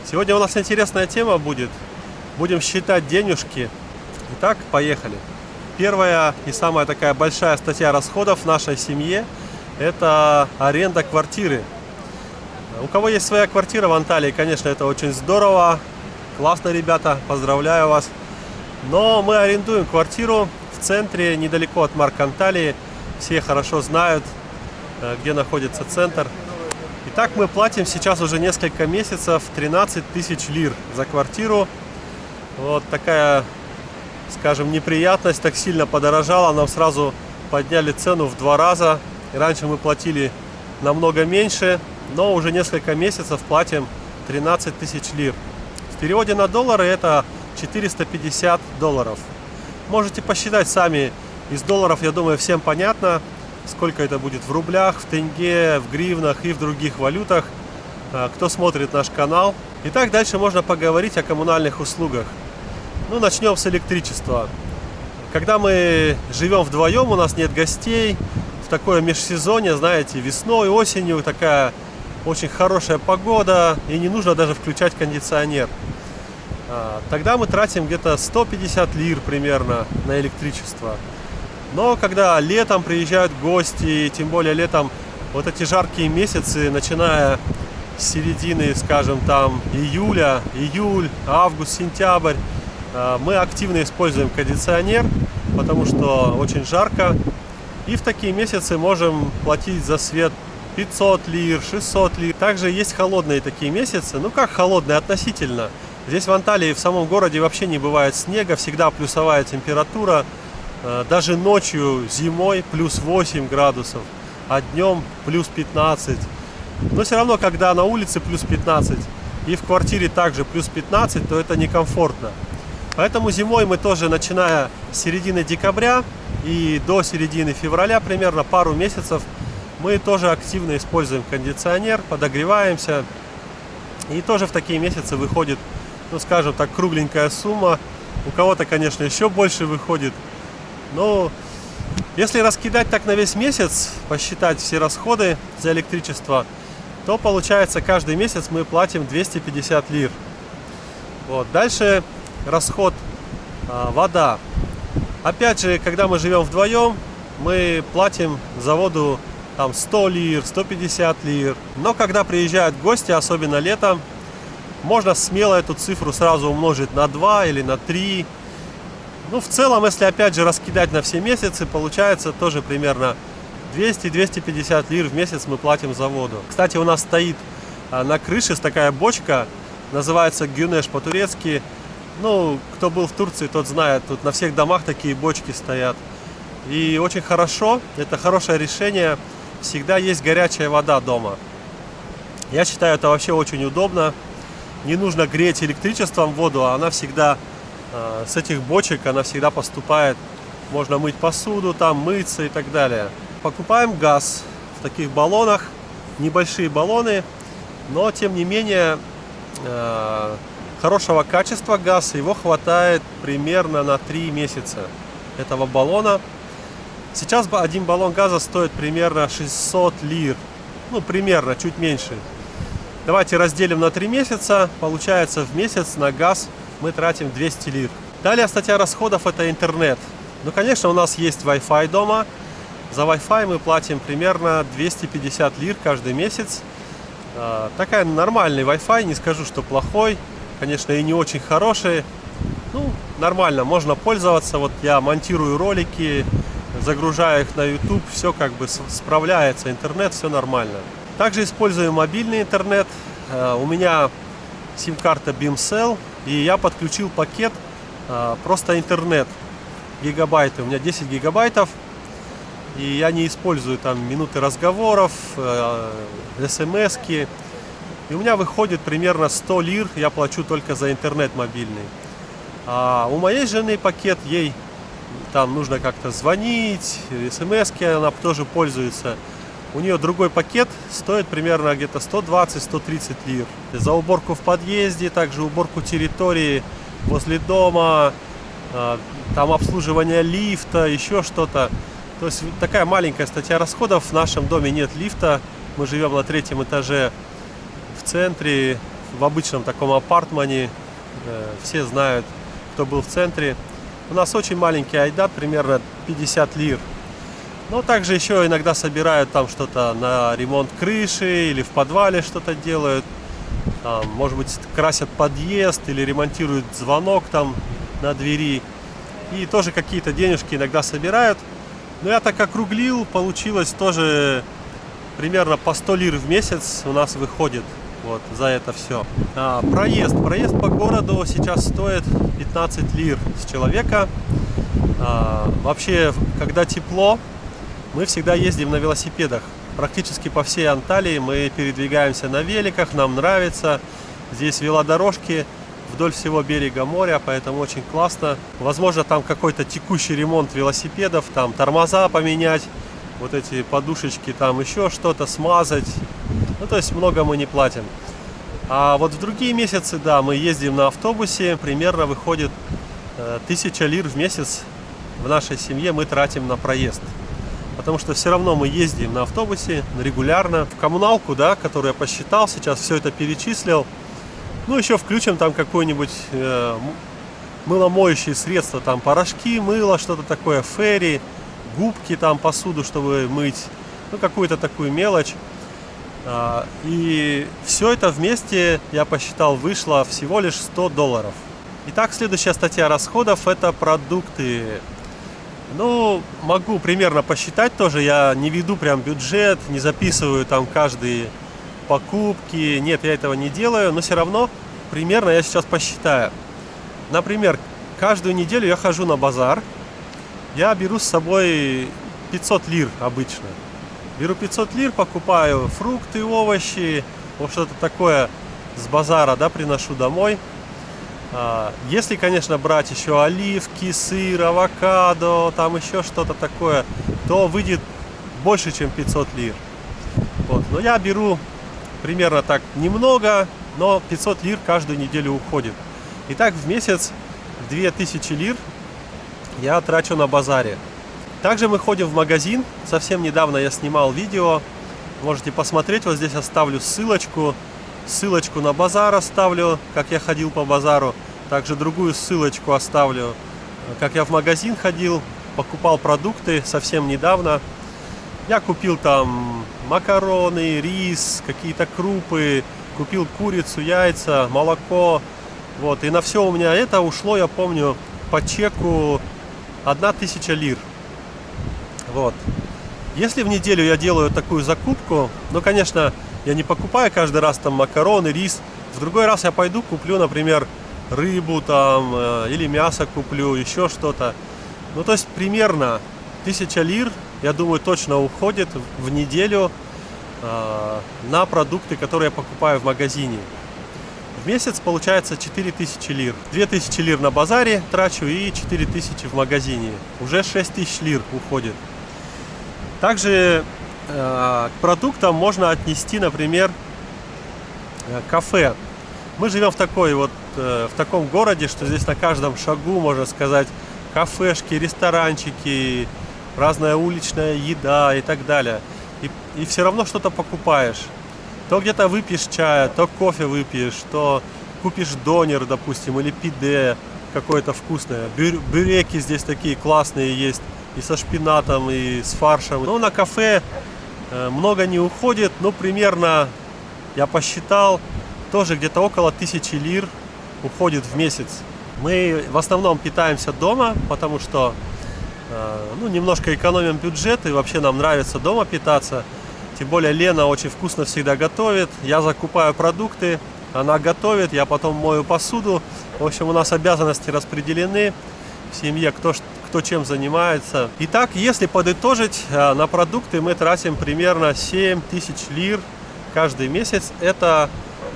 Сегодня у нас интересная тема будет. Будем считать денежки. Итак, поехали. Первая и самая такая большая статья расходов в нашей семье – это аренда квартиры. У кого есть своя квартира в Анталии, конечно, это очень здорово. Классно, ребята, поздравляю вас. Но мы арендуем квартиру в центре, недалеко от Марк Анталии. Все хорошо знают, где находится центр. Итак, мы платим сейчас уже несколько месяцев 13 тысяч лир за квартиру. Вот такая, скажем, неприятность, так сильно подорожала. Нам сразу подняли цену в 2 раза. Раньше мы платили намного меньше, но уже несколько месяцев платим 13 тысяч лир. В переводе на доллары это 450 долларов. Можете посчитать сами. Из долларов, я думаю, всем понятно, сколько это будет в рублях, в тенге, в гривнах и в других валютах. Кто смотрит наш канал. Итак, дальше можно поговорить о коммунальных услугах. Начнем с электричества. Когда мы живем вдвоем, у нас нет гостей, в такое межсезонье, знаете, весной, осенью такая очень хорошая погода, и не нужно даже включать кондиционер. Тогда мы тратим где-то 150 лир примерно на электричество. Но когда летом приезжают гости, тем более летом вот эти жаркие месяцы, начиная с середины, скажем, там июль, август, сентябрь, мы активно используем кондиционер, потому что очень жарко. И в такие месяцы можем платить за свет 500 лир, 600 лир. Также есть холодные такие месяцы. Как холодные относительно. Здесь в Анталии, в самом городе, вообще не бывает снега, всегда плюсовая температура. Даже ночью, зимой плюс 8 градусов, а днем плюс 15. Но все равно, когда на улице плюс 15 и в квартире также плюс 15, то это некомфортно. Поэтому зимой мы тоже, начиная с середины декабря и до середины февраля, примерно пару месяцев, мы тоже активно используем кондиционер, подогреваемся. И тоже в такие месяцы выходит, скажем так, кругленькая сумма. У кого-то, конечно, еще больше выходит. Но если раскидать так на весь месяц, посчитать все расходы за электричество, то получается, каждый месяц мы платим 250 лир. Дальше расход вода. Опять же, когда мы живем вдвоем, мы платим за воду 100 лир, 150 лир. Но когда приезжают гости, особенно летом, можно смело эту цифру сразу умножить на 2 или на 3. В целом, если опять же раскидать на все месяцы, получается тоже примерно 200-250 лир в месяц мы платим за воду. Кстати, у нас стоит на крыше такая бочка, называется гюнеш по-турецки. Кто был в Турции, тот знает, тут на всех домах такие бочки стоят. И очень хорошо, это хорошее решение, всегда есть горячая вода дома. Я считаю, это вообще очень удобно. Не нужно греть электричеством воду, а она всегда... С этих бочек она всегда поступает. Можно мыть посуду, мыться и так далее. Покупаем газ в таких баллонах. Небольшие баллоны, но тем не менее хорошего качества газ. Его хватает примерно на 3 месяца этого баллона. Сейчас один баллон газа стоит примерно 600 лир. Примерно, чуть меньше. Давайте разделим на 3 месяца. Получается, в месяц на газ мы тратим 200 лир. Далее статья расходов — это интернет. Конечно, у нас есть Wi-Fi дома. За Wi-Fi мы платим примерно 250 лир каждый месяц. Такая нормальный Wi-Fi, не скажу, что плохой. Конечно, и не очень хороший. Нормально, можно пользоваться. Я монтирую ролики, загружаю их на YouTube. Все справляется, интернет, все нормально. Также использую мобильный интернет. У меня сим-карта BeamCell. И я подключил пакет просто интернет, гигабайты. У меня 10 гигабайтов. И я не использую минуты разговоров, смс-ки. И у меня выходит примерно 100 лир. Я плачу только за интернет мобильный. А у моей жены пакет, ей нужно как-то звонить, смс-ки она тоже пользуется. У нее другой пакет стоит примерно где-то 120-130 лир. За уборку в подъезде, также уборку территории возле дома, обслуживание лифта, еще что-то. То есть такая маленькая статья расходов. В нашем доме нет лифта. Мы живем на 3-м этаже в центре, в обычном таком апартмане. Все знают, кто был в центре. У нас очень маленький айдат, примерно 50 лир. Но также еще иногда собирают там что-то на ремонт крыши или в подвале что-то делают. Там, может быть, красят подъезд или ремонтируют звонок там на двери. И тоже какие-то денежки иногда собирают. Но я так округлил, получилось тоже примерно по 100 лир в месяц у нас выходит вот за это все. Проезд по городу сейчас стоит 15 лир с человека. Вообще, когда тепло, мы всегда ездим на велосипедах. Практически по всей Анталии мы передвигаемся на великах, нам нравится. Здесь велодорожки вдоль всего берега моря, поэтому очень классно. Возможно, там какой-то текущий ремонт велосипедов, там тормоза поменять, вот эти подушечки, там еще что-то смазать. Ну, то есть много мы не платим. А вот в другие месяцы, да, мы ездим на автобусе, примерно выходит 1000 лир в месяц в нашей семье мы тратим на проезд. Потому что все равно мы ездим на автобусе регулярно. В коммуналку, да, которую я посчитал, сейчас все это перечислил. Ну, еще включим там какое-нибудь мыломоющие средства, там порошки, мыло, что-то такое, ферри, губки, там посуду, чтобы мыть. Ну, какую-то такую мелочь. И все это вместе, я посчитал, вышло всего лишь $100. Итак, следующая статья расходов – это продукты. Ну, могу примерно посчитать тоже, я не веду прям бюджет, не записываю там каждые покупки, нет, я этого не делаю, но все равно примерно я сейчас посчитаю. Например, каждую неделю я хожу на базар, я беру с собой 500 лир обычно. Беру 500 лир, покупаю фрукты, овощи, вот что-то такое с базара, да, приношу домой. Если, конечно, брать еще оливки, сыр, авокадо, там еще что-то такое, то выйдет больше, чем 500 лир. Вот. Но я беру примерно так немного, но 500 лир каждую неделю уходит. Итак, в месяц 2000 лир я трачу на базаре. Также мы ходим в магазин. Совсем недавно я снимал видео. Можете посмотреть, вот здесь оставлю ссылочку. Ссылочку на базар оставлю, как я ходил по базару. Также другую ссылочку оставлю, как я в магазин ходил, покупал продукты совсем недавно. Я купил там макароны, рис, какие-то крупы, купил курицу, яйца, молоко. Вот. И на все у меня это ушло, я помню, по чеку 1000 лир. Вот. Если в неделю я делаю такую закупку, ну, конечно, я не покупаю каждый раз там макароны, рис. В другой раз я пойду куплю, например, рыбу там или мясо куплю, еще что-то. Ну, то есть примерно 1000 лир, я думаю, точно уходит в неделю на продукты, которые я покупаю в магазине. В месяц получается 4000 лир. 2000 лир на базаре трачу и 4000 в магазине. Уже 6000 лир уходит. Также к продуктам можно отнести, например, кафе. Мы живем в таком городе, что здесь на каждом шагу, можно сказать, кафешки, ресторанчики, разная уличная еда и так далее. И все равно что-то покупаешь. То где-то выпьешь чая, то кофе выпьешь, то купишь донер, допустим, или пиде какое-то вкусное. Бюреки здесь такие классные есть, и со шпинатом, и с фаршем. Ну, на кафе много не уходит, но примерно, я посчитал, тоже где-то около 1000 лир уходит в месяц. Мы в основном питаемся дома, потому что немножко экономим бюджет, и вообще нам нравится дома питаться. Тем более Лена очень вкусно всегда готовит. Я закупаю продукты, она готовит, я потом мою посуду. В общем, у нас обязанности распределены в семье, кто чем занимается. Итак, если подытожить, на продукты мы тратим примерно 7000 лир каждый месяц. Это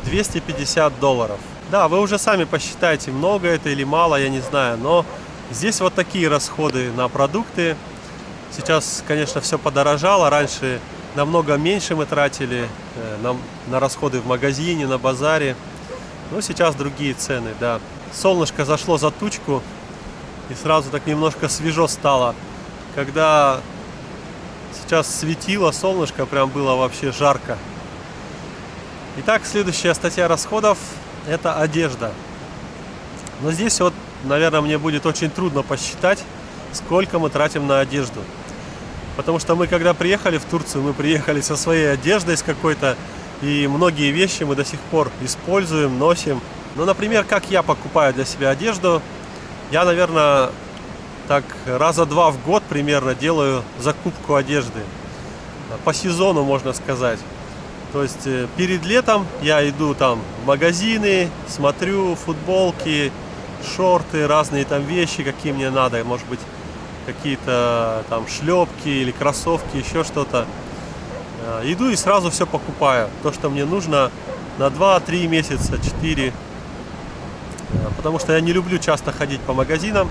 $250. Да, вы уже сами посчитайте, много это или мало, я не знаю. Но здесь вот такие расходы на продукты. Сейчас, конечно, все подорожало. Раньше намного меньше мы тратили на расходы в магазине, на базаре. Но сейчас другие цены, да. Солнышко зашло за тучку, и сразу так немножко свежо стало. Когда сейчас светило солнышко, прям было вообще жарко. Итак, следующая статья расходов – это одежда. Но здесь вот, наверное, мне будет очень трудно посчитать, сколько мы тратим на одежду. Потому что мы, когда приехали в Турцию, мы приехали со своей одеждой с какой-то, и многие вещи мы до сих пор используем, носим. Ну, например, как я покупаю для себя одежду, я, наверное, так раза 2 в год примерно делаю закупку одежды. По сезону, можно сказать. То есть перед летом я иду там в магазины, смотрю футболки, шорты, разные там вещи, какие мне надо, может быть, какие-то там шлепки или кроссовки, еще что-то. Иду и сразу все покупаю. То, что мне нужно на 2-3 месяца, 4. Потому что я не люблю часто ходить по магазинам.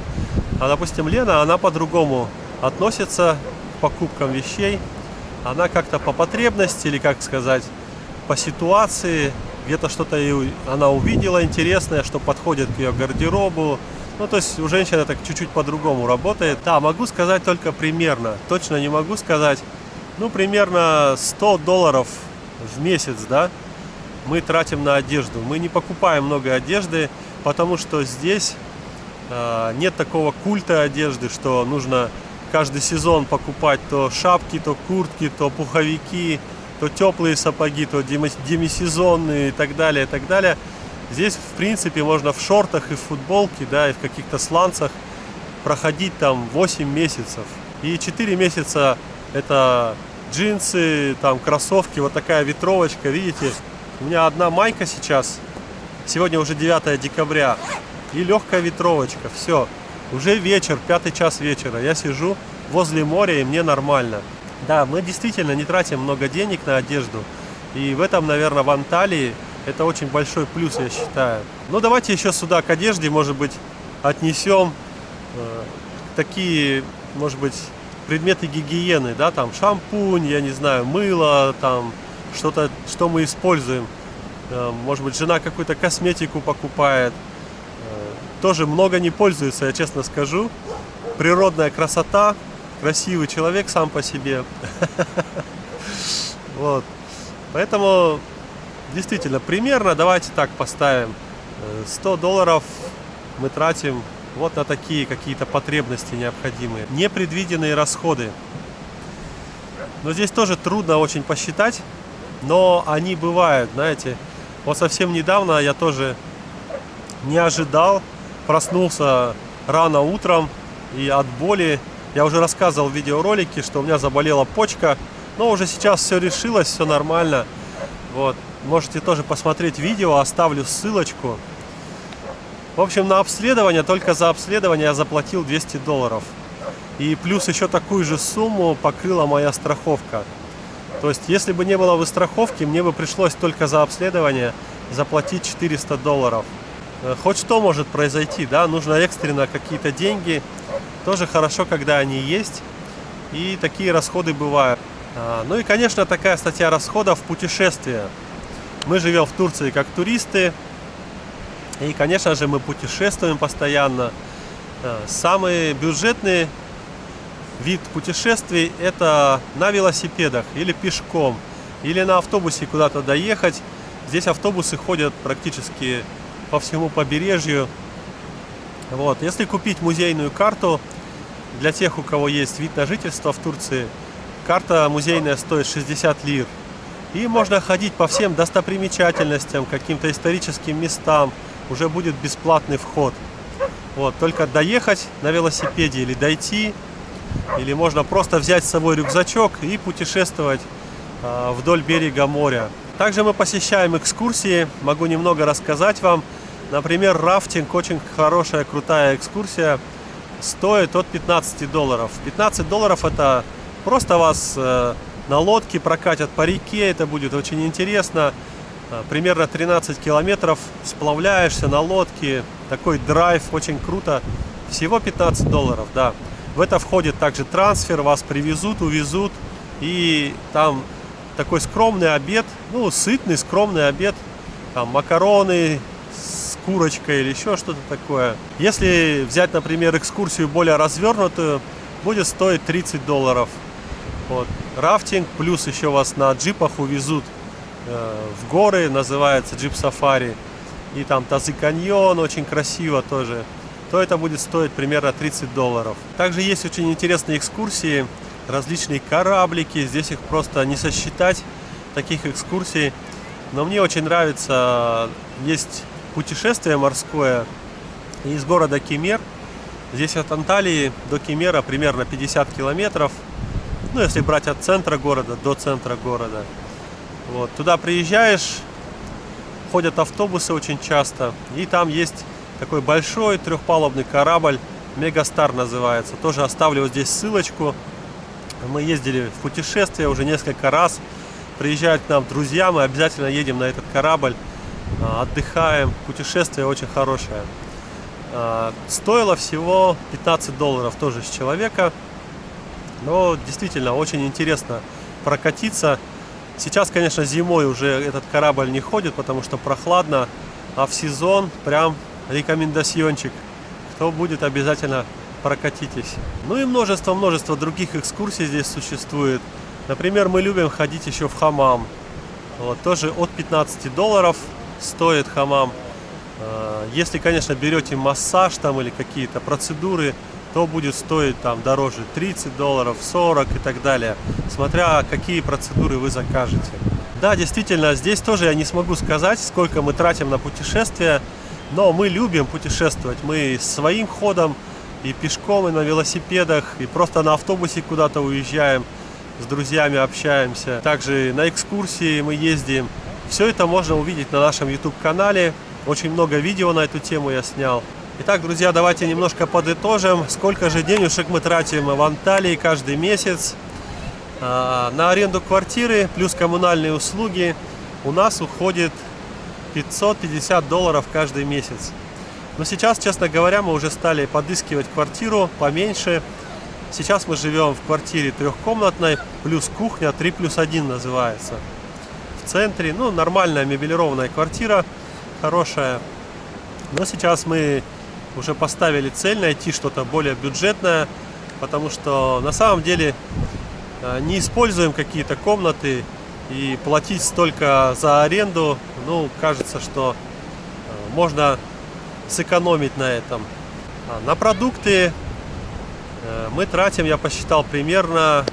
А, допустим, Лена, она по-другому относится к покупкам вещей. Она как-то по потребности, или как сказать, по ситуации, где-то что-то она увидела интересное, что подходит к ее гардеробу. Ну, то есть у женщины так чуть-чуть по-другому работает. Да, могу сказать только примерно, точно не могу сказать. Ну, примерно $100 в месяц, да, мы тратим на одежду. Мы не покупаем много одежды, потому что здесь нет такого культа одежды, что нужно каждый сезон покупать то шапки, то куртки, то пуховики, то теплые сапоги, то демисезонные и так далее, и так далее. Здесь, в принципе, можно в шортах и в футболке, да, и в каких-то сланцах проходить там 8 месяцев. И 4 месяца это джинсы, там кроссовки, вот такая ветровочка, видите? У меня одна майка сейчас, сегодня уже 9 декабря, и легкая ветровочка, все. Уже вечер, 5 час вечера, я сижу возле моря, и мне нормально. Да, мы действительно не тратим много денег на одежду, и в этом, наверное, в Анталии это очень большой плюс, я считаю. Ну, давайте еще сюда к одежде, может быть, отнесем такие, может быть, предметы гигиены, да, там шампунь, я не знаю, мыло, там что-то, что мы используем. Может быть, жена какую-то косметику покупает. Тоже много не пользуется, я честно скажу. Природная красота, красивый человек сам по себе. Вот. Поэтому, действительно, примерно, давайте так поставим, $100 мы тратим вот на такие какие-то потребности необходимые. Непредвиденные расходы. Но здесь тоже трудно очень посчитать, но они бывают, знаете. Вот совсем недавно я тоже не ожидал, проснулся рано утром и от боли, я уже рассказывал в видеоролике, что у меня заболела почка, но уже сейчас все решилось, все нормально. Вот. Можете тоже посмотреть видео, оставлю ссылочку. В общем, на обследование, только за обследование я заплатил $200. И плюс еще такую же сумму покрыла моя страховка. То есть, если бы не было бы страховки, мне бы пришлось только за обследование заплатить $400. Хоть что может произойти, да, нужно экстренно какие-то деньги. Тоже хорошо, когда они есть. И такие расходы бывают. Ну и, конечно, такая статья расходов – путешествия. Мы живем в Турции как туристы. И, конечно же, мы путешествуем постоянно. Самый бюджетный вид путешествий – это на велосипедах или пешком, или на автобусе куда-то доехать. Здесь автобусы ходят практически по всему побережью. Вот. Если купить музейную карту, для тех, у кого есть вид на жительство в Турции, карта музейная стоит 60 лир. И можно ходить по всем достопримечательностям, каким-то историческим местам. Уже будет бесплатный вход. Вот. Только доехать на велосипеде или дойти, или можно просто взять с собой рюкзачок и путешествовать вдоль берега моря. Также мы посещаем экскурсии, могу немного рассказать вам. Например, рафтинг, очень хорошая, крутая экскурсия, стоит от $15. $15 это просто вас на лодке прокатят по реке, это будет очень интересно. Примерно 13 километров сплавляешься на лодке, такой драйв, очень круто. Всего $15, да. В это входит также трансфер, вас привезут, увезут. И там такой скромный обед, ну, сытный, скромный обед. Там макароны с курочкой или еще что-то такое. Если взять, например, экскурсию более развернутую, будет стоить $30. Вот. Рафтинг, плюс еще вас на джипах увезут в горы, называется Jeep Safari, и там Тазы каньон, очень красиво тоже, то это будет стоить примерно $30. Также есть очень интересные экскурсии, различные кораблики, здесь их просто не сосчитать, таких экскурсий. Но мне очень нравится, есть путешествие морское из города Кемер. Здесь от Анталии до Кемера примерно 50 километров. Ну, если брать от центра города до центра города. Вот. Туда приезжаешь, ходят автобусы очень часто. И там есть такой большой трехпалубный корабль, Мегастар называется. Тоже оставлю вот здесь ссылочку. Мы ездили в путешествие уже несколько раз. Приезжают к нам друзья, мы обязательно едем на этот корабль, отдыхаем. Путешествие очень хорошее. Стоило всего $15 тоже с человека. Но действительно очень интересно прокатиться. Сейчас, конечно, зимой уже этот корабль не ходит, потому что прохладно. А в сезон прям рекомендациончик. Кто будет, обязательно прокатитесь. Ну и множество других экскурсий здесь существует. Например, мы любим ходить еще в хамам. Вот, тоже от $15 стоит хамам. Если, конечно, берете массаж там или какие-то процедуры, то будет стоить там дороже $30, $40 и так далее, смотря какие процедуры вы закажете. Да, действительно, здесь тоже я не смогу сказать, сколько мы тратим на путешествия, но мы любим путешествовать. Мы своим ходом, и пешком, и на велосипедах, и просто на автобусе куда-то уезжаем, с друзьями общаемся. Также на экскурсии мы ездим. Все это можно увидеть на нашем YouTube-канале. Очень много видео на эту тему я снял. Итак, друзья, давайте немножко подытожим, сколько же денежек мы тратим в Анталии каждый месяц. На аренду квартиры плюс коммунальные услуги у нас уходит $550 каждый месяц. Но сейчас, честно говоря, мы уже стали подыскивать квартиру поменьше. Сейчас мы живем в квартире трехкомнатной, плюс кухня, 3+1 называется. В центре, ну, нормальная мебелированная квартира, хорошая. Но сейчас мы уже поставили цель найти что-то более бюджетное, потому что на самом деле не используем какие-то комнаты, и платить столько за аренду, ну, кажется, что можно сэкономить на этом. На продукты мы тратим, я посчитал, примерно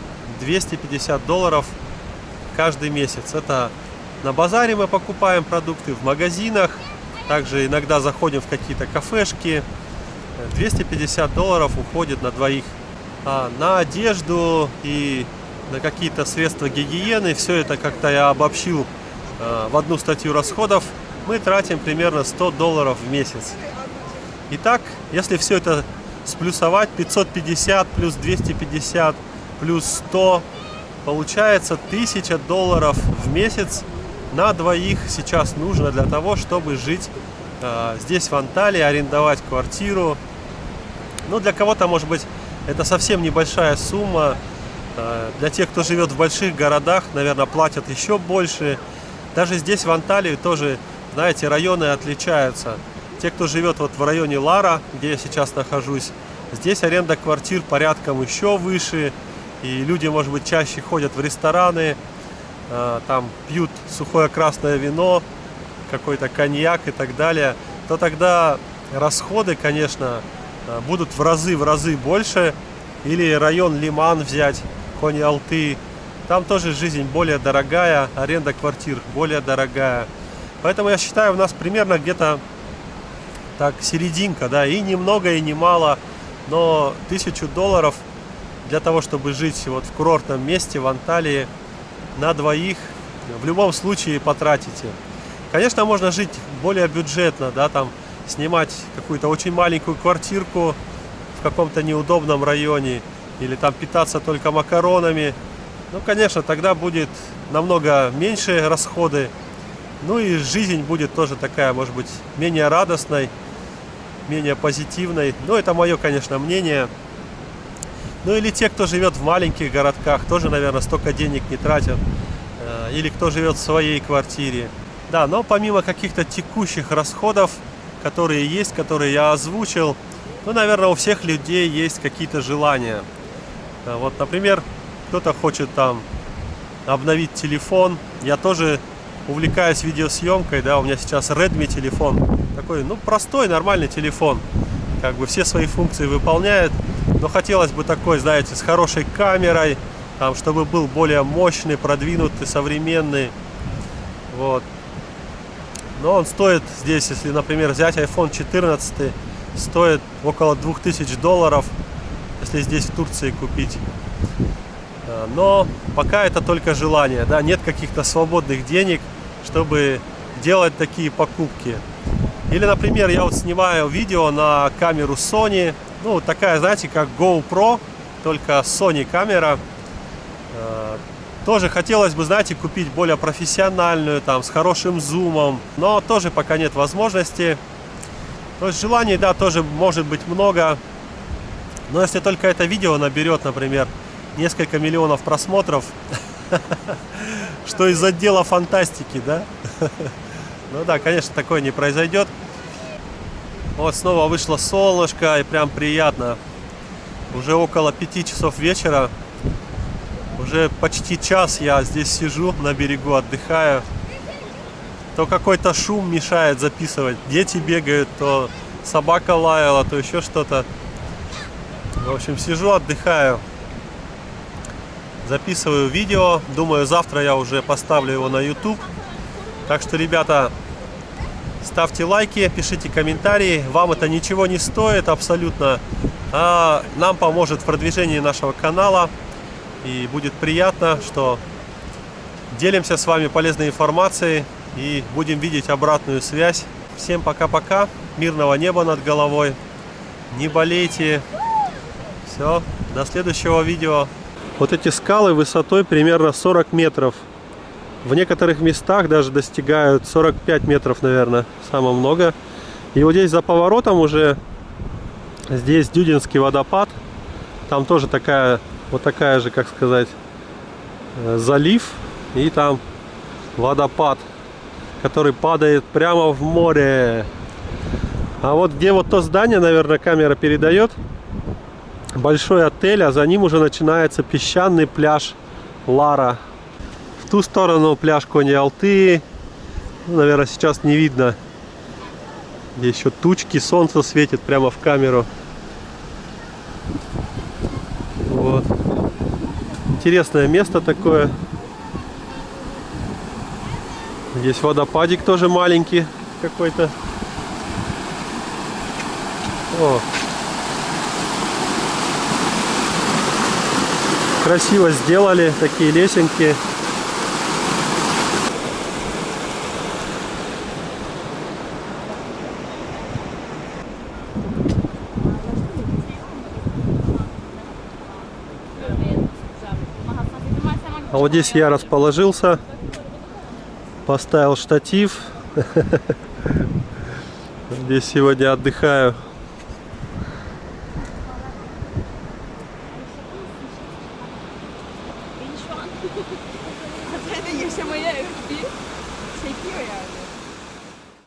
$250 каждый месяц. Это на базаре мы покупаем продукты, в магазинах, также иногда заходим в какие-то кафешки. $250 уходит на двоих. На одежду и на какие-то средства гигиены, все это как-то я обобщил в одну статью расходов, мы тратим примерно $100 в месяц. Итак, если все это сплюсовать, 550 плюс 250 плюс 100, получается $1000 в месяц на двоих сейчас нужно для того, чтобы жить здесь в Анталии, арендовать квартиру. Ну, для кого-то, может быть, это совсем небольшая сумма. Для тех, кто живет в больших городах, наверное, платят еще больше. Даже здесь, в Анталии, тоже, знаете, районы отличаются. Те, кто живет вот в районе Лара, где я сейчас нахожусь, здесь аренда квартир порядком еще выше. И люди, может быть, чаще ходят в рестораны, там пьют сухое красное вино, какой-то коньяк и так далее. То тогда расходы, конечно, будут в разы больше. Или район Лиман взять, Кони-Алты. Там тоже жизнь более дорогая, аренда квартир более дорогая. Поэтому я считаю, у нас примерно где-то так серединка, да, и немного, и немало, но $1000 для того, чтобы жить вот в курортном месте в Анталии на двоих, в любом случае потратите. Конечно, можно жить более бюджетно, да, там снимать какую-то очень маленькую квартирку в каком-то неудобном районе, или там питаться только макаронами. Ну, конечно, тогда будет намного меньше расходы. Ну и жизнь будет тоже такая, может быть, менее радостной, менее позитивной. Но это мое, конечно, мнение. Ну или те, кто живет в маленьких городках, тоже, наверное, столько денег не тратят. Или кто живет в своей квартире. Да, но помимо каких-то текущих расходов, которые есть, которые я озвучил, ну, наверное, у всех людей есть какие-то желания. Вот, например, кто-то хочет там обновить телефон. Я тоже увлекаюсь видеосъемкой, да, у меня сейчас Redmi телефон, такой, ну, простой, нормальный телефон, как бы все свои функции выполняет, но хотелось бы такой, знаете, с хорошей камерой, там, чтобы был более мощный, продвинутый, современный, вот. Но он стоит здесь, если, например, взять iPhone 14, стоит около $2000, если здесь в Турции купить. Но пока это только желание, да, нет каких-то свободных денег, чтобы делать такие покупки. Или, например, я вот снимаю видео на камеру Sony, ну, такая, знаете, как GoPro, только Sony камера. Тоже хотелось бы, знаете, купить более профессиональную, там, с хорошим зумом, но тоже пока нет возможности. То есть желаний, да, тоже может быть много. Но если только это видео наберет, например, несколько миллионов просмотров, что из отдела фантастики, да? Ну да, конечно, такое не произойдет. Вот снова вышло солнышко, и прям приятно. Уже около 5 часов вечера. Уже почти час я здесь сижу на берегу, отдыхаю. То какой-то шум мешает записывать. Дети бегают, то собака лаяла, то еще что-то. В общем, сижу, отдыхаю. Записываю видео. Думаю, завтра я уже поставлю его на YouTube. Так что, ребята, ставьте лайки, пишите комментарии. Вам это ничего не стоит абсолютно. А нам поможет в продвижении нашего канала. И будет приятно, что делимся с вами полезной информацией и будем видеть обратную связь. Всем пока-пока, мирного неба над головой, не болейте. Все, до следующего видео. Вот эти скалы высотой примерно 40 метров. В некоторых местах даже достигают 45 метров, наверное, самое много. И вот здесь за поворотом уже, здесь Дюдинский водопад. Там тоже такая... Вот такая же, как сказать, залив. И там водопад, который падает прямо в море. А вот где вот то здание, наверное, камера передает. Большой отель, а за ним уже начинается песчаный пляж Лара. В ту сторону пляж Кони-Алты. Ну, наверное, сейчас не видно. Здесь еще тучки, солнце светит прямо в камеру. Вот. Интересное место такое. Здесь водопадик тоже маленький какой-то. О. Красиво сделали такие лесенки. А вот здесь я расположился, поставил штатив. Здесь сегодня отдыхаю. Yaşamaya özgü çekiyor yani.